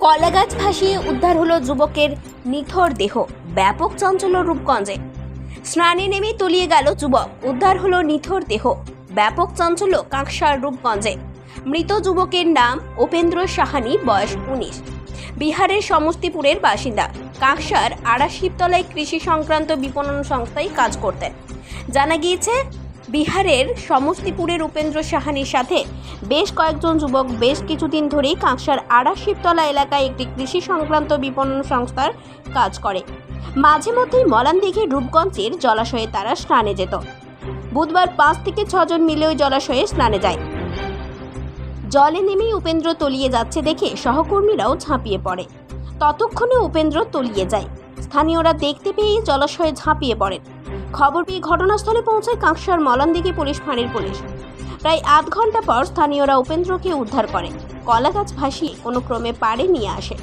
কলাগাছ ভাসিয়ে উদ্ধার হলো যুবকের নিথর দেহ। ব্যাপক চাঞ্চল্য রূপগঞ্জে। স্নানে নেমে তলিয়ে গেল যুবক, উদ্ধার হলো নিথর দেহ। ব্যাপক চাঞ্চল্য কাঁকসার রূপগঞ্জে। মৃত যুবকের নাম উপেন্দ্র সাহানি, বয়স 19, বিহারের সমস্তিপুরের বাসিন্দা। কাঁকসার আড়াশিবতলায় কৃষি সংক্রান্ত বিপণন সংস্থায় কাজ করতেন। জানা গিয়েছে, বিহারের সমস্তিপুরের উপেন্দ্র সাহানির সাথে বেশ কয়েকজন যুবক বেশ কিছুদিন ধরেই কাঁকসার আড়াশিবতলা এলাকায় একটি কৃষি সংক্রান্ত বিপণন সংস্থার কাজ করে। মাঝে মধ্যেই মলানদিঘির রূপগঞ্জের জলাশয়ে তারা স্নানে যেত। বুধবার 5 থেকে 6 জন মিলে ওই জলাশয়ে স্নানে যায়। জলে নেমেই উপেন্দ্র তলিয়ে যাচ্ছে দেখে সহকর্মীরাও ঝাঁপিয়ে পড়ে। ততক্ষণে উপেন্দ্র তলিয়ে যায়। স্থানীয়রা দেখতে পেয়ে জলাশয়ে ঝাঁপিয়ে পড়েন। খবর পেয়ে ঘটনাস্থলে পৌঁছায় কাঁকসার মলানদিঘি পুলিশ ফাঁড়ির পুলিশ। প্রায় আধ ঘন্টা পর স্থানীয়রা উপেন্দ্রকে উদ্ধার করে কলাগাছ ভাসিয়ে কোনো ক্রমে পাড়ে নিয়ে আসে।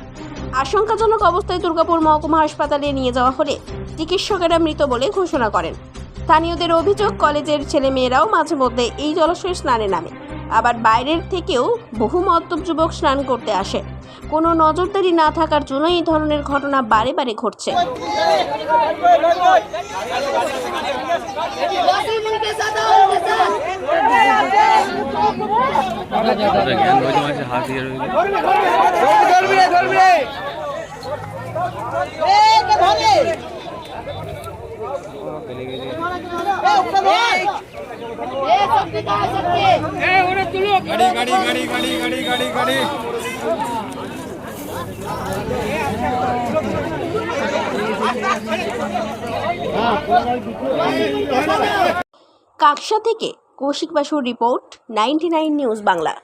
আশঙ্কাজনক অবস্থায় দুর্গাপুর মহকুমা হাসপাতালে নিয়ে যাওয়া হলে চিকিৎসকেরা মৃত বলে ঘোষণা করেন। স্থানীয়দের অভিযোগ, কলেজের ছেলেমেয়েরাও মাঝে মধ্যে এই জলাশয়ে স্নানে নামে। আবার বাইরের থেকেও বহু মদ্যপ যুবক স্নান করতে আসে। কোনো নজরদারি না থাকার জন্য এই ধরনের ঘটনা বারে বারে ঘটছে। কাঁকসা থেকে কৌশিক বাসুর রিপোর্ট, 99 নিউজ বাংলা।